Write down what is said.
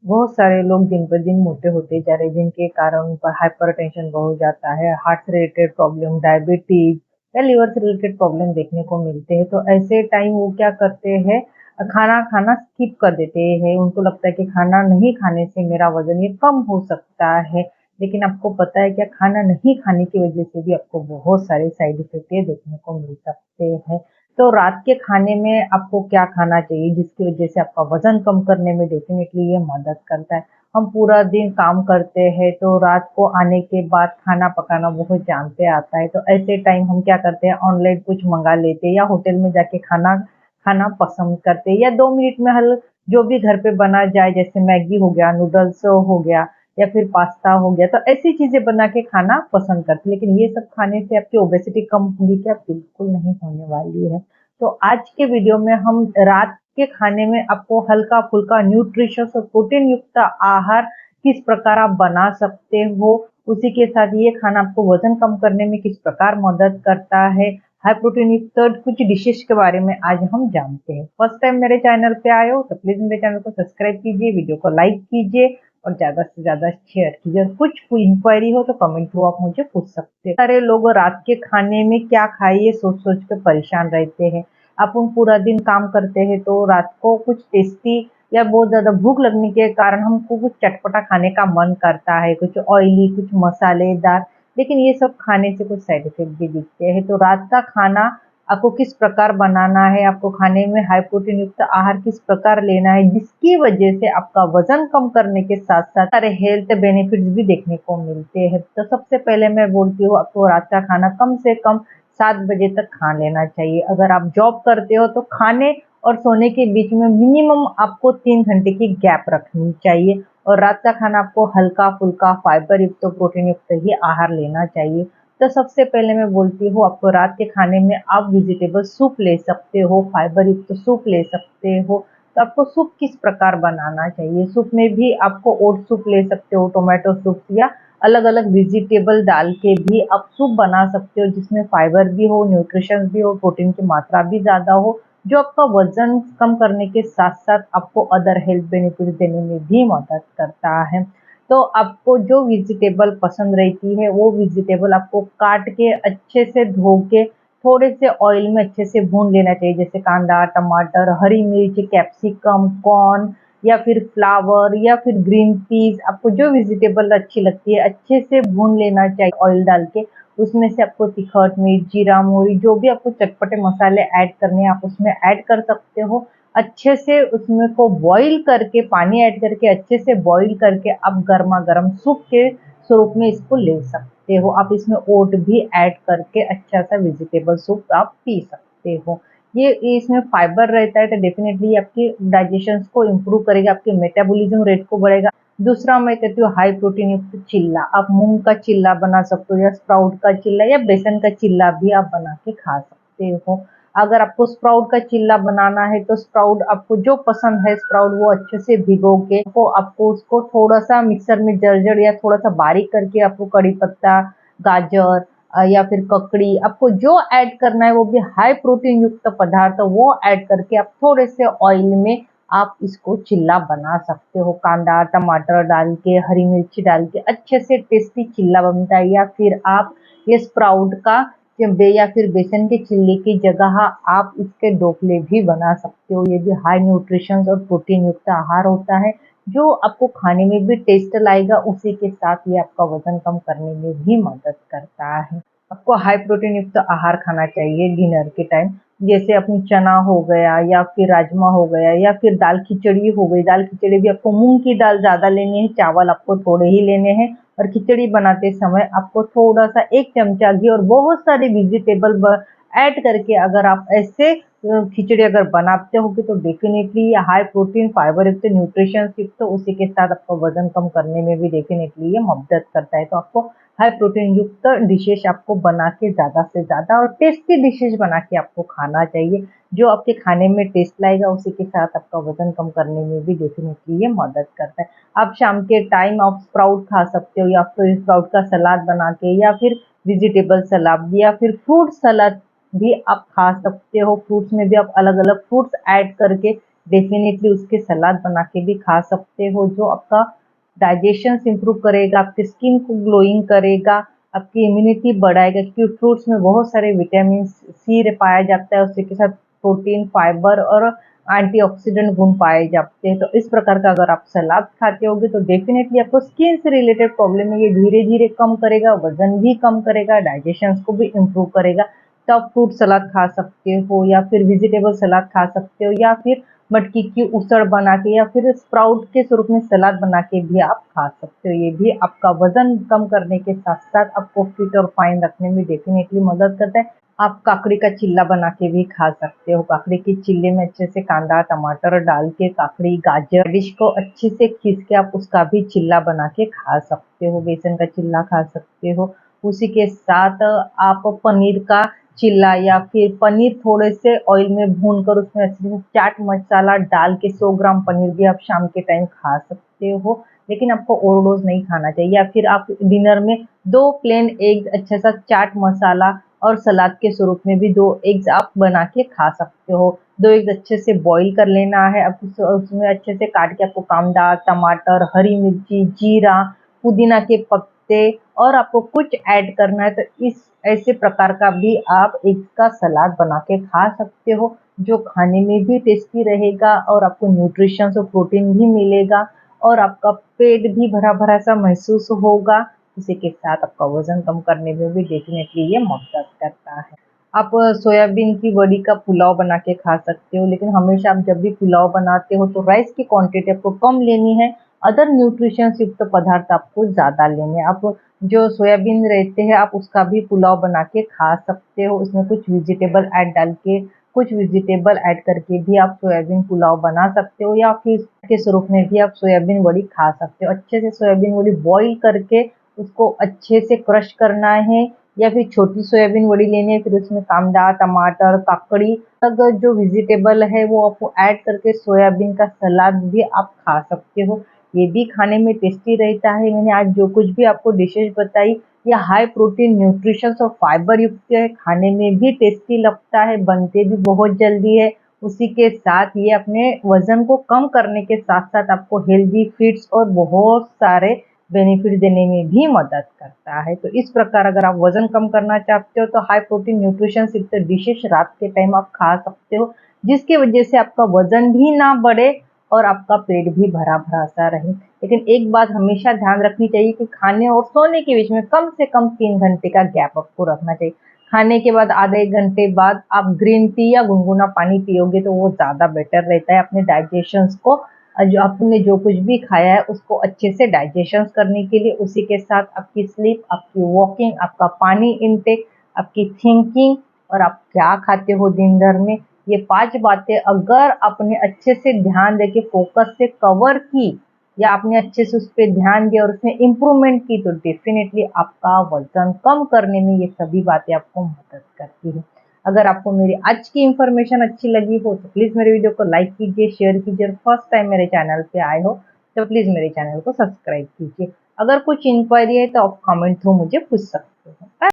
बहुत सारे लोग दिन पर दिन मोटे होते जा रहे हैं, जिनके कारण उन पर हाइपरटेंशन बहुत जाता है, हार्ट से रिलेटेड प्रॉब्लम, डायबिटीज या लिवर से रिलेटेड प्रॉब्लम देखने को मिलते हैं। तो ऐसे टाइम वो क्या करते हैं, खाना खाना स्किप कर देते हैं। उनको लगता है कि खाना नहीं खाने से मेरा वजन ये कम हो सकता है, लेकिन आपको पता है क्या, खाना नहीं खाने की वजह से भी आपको बहुत सारे साइड इफेक्ट ये देखने को मिल सकते हैं। तो रात के खाने में आपको क्या खाना चाहिए जिसकी वजह से आपका वजन कम करने में डेफिनेटली ये मदद करता है। हम पूरा दिन काम करते हैं तो रात को आने के बाद खाना पकाना बहुत जान पे आता है। तो ऐसे टाइम हम क्या करते हैं, ऑनलाइन कुछ मंगा लेते हैं या होटल में जाके खाना खाना पसंद करते हैं, या 2 मिनट में हल जो भी घर पे बना जाए, जैसे मैगी हो गया, नूडल्स हो गया या फिर पास्ता हो गया। तो ऐसी चीजें बना के खाना पसंद करते हैं। लेकिन ये सब खाने से आपकी ओबेसिटी कम होगी क्या? बिल्कुल नहीं होने वाली है। तो आज के वीडियो में हम रात के खाने में आपको हल्का फुल्का न्यूट्रिशियस और प्रोटीन युक्त आहार किस प्रकार आप बना सकते हो, उसी के साथ ये खाना आपको वजन कम करने में किस प्रकार मदद करता है, हाई प्रोटीन युक्त कुछ डिशेस के बारे में आज हम जानते हैं। फर्स्ट टाइम मेरे चैनल पे आए हो तो प्लीज मेरे चैनल को सब्सक्राइब कीजिए, वीडियो को लाइक कीजिए और ज्यादा से ज्यादा शेयर कीजिए। कुछ इंक्वायरी हो तो कमेंट थ्रू आप मुझे पूछ सकते हैं। सारे लोग रात के खाने में क्या खाए ये सोच सोच के परेशान रहते हैं। अपन पूरा दिन काम करते हैं तो रात को कुछ टेस्टी या बहुत ज्यादा भूख लगने के कारण हमको कुछ चटपटा खाने का मन करता है, कुछ ऑयली, कुछ मसालेदार। लेकिन ये सब खाने से कुछ साइड इफेक्ट भी दिखते हैं। तो रात का खाना आपको किस प्रकार बनाना है, आपको खाने में हाई प्रोटीन युक्त आहार किस प्रकार लेना है, जिसकी वजह से आपका वजन कम करने के साथ साथ सारे हेल्थ बेनिफिट्स भी देखने को मिलते हैं। तो सबसे पहले मैं बोलती हूँ, आपको रात का खाना कम से कम 7 बजे तक खा लेना चाहिए। अगर आप जॉब करते हो तो खाने और सोने के बीच में मिनिमम आपको 3 घंटे की गैप रखनी चाहिए। और रात का खाना आपको हल्का फुल्का फाइबर युक्त प्रोटीन युक्त ही आहार लेना चाहिए। तो सबसे पहले मैं बोलती हूँ, आपको रात के खाने में आप वेजिटेबल सूप ले सकते हो, फाइबर युक्त सूप ले सकते हो। तो आपको सूप किस प्रकार बनाना चाहिए, सूप में भी आपको ओट सूप ले सकते हो, टोमेटो सूप, या अलग अलग वेजिटेबल डाल के भी आप सूप बना सकते हो, जिसमें फाइबर भी हो, न्यूट्रिशन भी हो, प्रोटीन की मात्रा भी ज्यादा हो, जो आपका वजन कम करने के साथ साथ आपको अदर हेल्थ बेनिफिट देने में भी मदद करता है। तो आपको जो वेजिटेबल पसंद रहती है वो वेजिटेबल आपको काट के अच्छे से धो के थोड़े से ऑयल में अच्छे से भून लेना चाहिए, जैसे कांदा, टमाटर, हरी मिर्च, कैप्सिकम, कॉर्न या फिर फ्लावर या फिर ग्रीन पीस। आपको जो वेजिटेबल अच्छी लगती है अच्छे से भून लेना चाहिए ऑयल डाल के। उसमें से आपको तिखट मिर्च, जीरा, मोहरी, जो भी आपको चटपटे मसाले ऐड करने हैं आप उसमें ऐड कर सकते हो। अच्छे से उसमें को बॉईल करके, पानी ऐड करके अच्छे से बॉईल करके आप गर्मा गर्म सूप के स्वरूप में इसको ले सकते हो। आप इसमें ओट भी ऐड करके अच्छा सा वेजिटेबल सूप आप पी सकते हो। ये इसमें फाइबर रहता है तो डेफिनेटली आपकी डाइजेशन को इम्प्रूव करेगा, आपके मेटाबॉलिज्म रेट को बढ़ेगा। दूसरा मैं कहती हूँ हाई प्रोटीन युक्त चिल्ला। आप मूंग का चिल्ला बना सकते हो, या स्प्राउट का चिल्ला या बेसन का चिल्ला भी आप बना के खा सकते हो। अगर आपको स्प्राउट का चिल्ला बनाना है तो स्प्राउट आपको जो पसंद है स्प्राउट वो अच्छे से भिगो के आपको उसको थोड़ा सा मिक्सर में जर्जर या थोड़ा सा बारीक करके आपको कड़ी पत्ता, गाजर या फिर ककड़ी, आपको जो ऐड करना है वो भी हाई प्रोटीन युक्त पदार्थ वो ऐड करके आप थोड़े से ऑयल में आप इसको चिल्ला बना सकते हो। कांदा टमाटर डाल के, हरी मिर्ची डाल के अच्छे से टेस्टी चिल्ला बनता है। या फिर आप ये स्प्राउट का या फिर बेसन के चिल्ले की जगह आप इसके ढोकले भी बना सकते हो। ये भी हाई न्यूट्रिशन और प्रोटीन युक्त आहार होता है, जो आपको खाने में भी टेस्ट लाएगा, उसी के साथ ये आपका वजन कम करने में भी मदद करता है। आपको हाई प्रोटीन युक्त आहार खाना चाहिए डिनर के टाइम, जैसे अपनी चना हो गया या फिर राजमा हो गया या फिर दाल खिचड़ी हो गई। दाल खिचड़ी भी आपको मूंग की दाल ज्यादा लेनी है, चावल आपको थोड़े ही लेने हैं। और खिचड़ी बनाते समय आपको थोड़ा सा 1 चमचा घी और बहुत सारे वेजिटेबल ऐड करके अगर आप ऐसे खिचड़ी अगर बनाते होगे तो डेफिनेटली हाई प्रोटीन फाइबर युक्त न्यूट्रिशन युक्त, तो उसी के साथ आपका वजन कम करने में भी डेफिनेटली ये मदद करता है। तो आपको हाई प्रोटीन युक्त डिशेज आपको बना के ज्यादा से ज्यादा और टेस्टी डिशेज बना के आपको खाना चाहिए, जो आपके खाने में टेस्ट लाएगा, उसी के साथ आपका वजन कम करने में भी डेफिनेटली ये मदद करता है। आप शाम के टाइम आप स्प्राउट खा सकते हो, या फिर स्प्राउट का सलाद बना के, या फिर वेजिटेबल सलाद, या फिर फ्रूट सलाद भी आप खा सकते हो। फ्रूट्स में भी आप अलग अलग फ्रूट्स ऐड करके डेफिनेटली उसके सलाद बना के भी खा सकते हो, जो आपका डाइजेशन इम्प्रूव करेगा, आपकी स्किन को ग्लोइंग करेगा, आपकी इम्यूनिटी बढ़ाएगा, क्योंकि फ्रूट्स में बहुत सारे विटामिन सी पाया जाता है, उसी के साथ प्रोटीन, फाइबर और एंटीऑक्सीडेंट गुण पाए जाते हैं। तो इस प्रकार का अगर आप सलाद खाते होगे तो डेफिनेटली आपको स्किन से रिलेटेड प्रॉब्लम है ये धीरे धीरे कम करेगा, वजन भी कम करेगा, डाइजेशन को भी इम्प्रूव करेगा। तो आप फ्रूट सलाद खा सकते हो, या फिर वेजिटेबल सलाद खा सकते हो, या फिर मटकी की उसड़ बना के, या फिर स्प्राउट के स्वरूप में सलाद बना के भी आप खा सकते हो। ये भी आपका वजन कम करने के साथ साथ आपको फिट और फाइन रखने में डेफिनेटली मदद करता है। आप काकड़ी का चिल्ला बना के भी खा सकते हो। काकड़ी के चिल्ले में अच्छे से कांदा टमाटर डाल के, काकड़ी गाजर डिश को अच्छे से खींच के आप उसका भी चिल्ला बना के खा सकते हो। बेसन का चिल्ला खा सकते हो। उसी के साथ आप पनीर का चिल्ला, या फिर पनीर थोड़े से ऑयल में भूनकर उसमें अच्छे से चाट मसाला डाल के 100 ग्राम पनीर भी आप शाम के टाइम खा सकते हो। लेकिन आपको ओवरडोज नहीं खाना चाहिए। या फिर आप डिनर में 2 प्लेन एग, अच्छा सा चाट मसाला और सलाद के स्वरूप में भी 2 एग्स आप बना के खा सकते हो। 2 एग्स अच्छे से बॉईल कर लेना है। अब उसमें अच्छे से काट के आपको कांदा, टमाटर, हरी मिर्ची, जीरा, पुदीना के पत्ते और आपको कुछ ऐड करना है, तो इस ऐसे प्रकार का भी आप एग्स का सलाद बना के खा सकते हो, जो खाने में भी टेस्टी रहेगा और आपको न्यूट्रिशन और प्रोटीन भी मिलेगा, और आपका पेट भी भरा-भरा सा महसूस होगा। इसी के साथ आपका वज़न कम करने में भी डेफ़िनेटली ये मदद करता है। आप सोयाबीन की वड़ी का पुलाव बना के खा सकते हो, लेकिन हमेशा आप जब भी पुलाव बनाते हो तो राइस की क्वांटिटी आपको कम लेनी है, अदर न्यूट्रिशंस युक्त पदार्थ आपको ज़्यादा लेने हैं। आप जो सोयाबीन रहते हैं, आप उसका भी पुलाव बना के खा सकते हो। उसमें कुछ वेजिटेबल ऐड करके भी आप सोयाबीन पुलाव बना सकते हो, या फिर के स्वरूप में भी आप सोयाबीन वड़ी खा सकते हो। अच्छे से सोयाबीन वड़ी बॉईल करके उसको अच्छे से क्रश करना है, या फिर छोटी सोयाबीन वड़ी लेनी है, फिर उसमें कांदा, टमाटर, काकड़ी अगर जो वेजिटेबल है वो आपको ऐड करके सोयाबीन का सलाद भी आप खा सकते हो। ये भी खाने में टेस्टी रहता है। मैंने आज जो कुछ भी आपको डिशेज़ बताई, ये हाई प्रोटीन, न्यूट्रिशंस और फाइबर युक्त है, खाने में भी टेस्टी लगता है, बनते भी बहुत जल्दी है। उसी के साथ ये अपने वज़न को कम करने के साथ-साथ आपको हेल्दी, फिट्स और बहुत सारे बेनिफिट देने में भी मदद करता है। तो इस प्रकार अगर आप वज़न कम करना चाहते हो तो हाई प्रोटीन न्यूट्रिशन युक्त डिशेज़ रात के टाइम आप खा सकते हो, जिसकी वज़ह से आपका वज़न भी ना बढ़े और आपका पेट भी भरा-भरा सा रहे। लेकिन एक बात हमेशा ध्यान रखनी चाहिए कि खाने और सोने के बीच में कम से कम 3 घंटे का गैप आपको रखना चाहिए। खाने के बाद आधे 1 घंटे बाद आप ग्रीन टी या गुनगुना पानी पियोगे तो वो ज़्यादा बेटर रहता है अपने डाइजेशंस को, जो आपने जो कुछ भी खाया है उसको अच्छे से डाइजेशन करने के लिए। उसी के साथ आपकी स्लीप, आपकी वॉकिंग, आपका पानी इनटेक, आपकी थिंकिंग और आप क्या खाते हो दिन भर में, ये 5 बातें अगर आपने अच्छे से ध्यान देके फोकस से कवर की, या आपने अच्छे से उस पे ध्यान दिया और उसमें इम्प्रूवमेंट की, तो डेफिनेटली आपका वज़न कम करने में ये सभी बातें आपको मदद करती है। अगर आपको मेरी आज की इन्फॉर्मेशन अच्छी लगी हो तो प्लीज़ मेरे वीडियो को लाइक कीजिए, शेयर कीजिए, और फर्स्ट टाइम मेरे चैनल पे आए हो तो प्लीज़ मेरे चैनल को सब्सक्राइब कीजिए। अगर कुछ इंक्वायरी है तो आप कमेंट थ्रू मुझे पूछ सकते हो।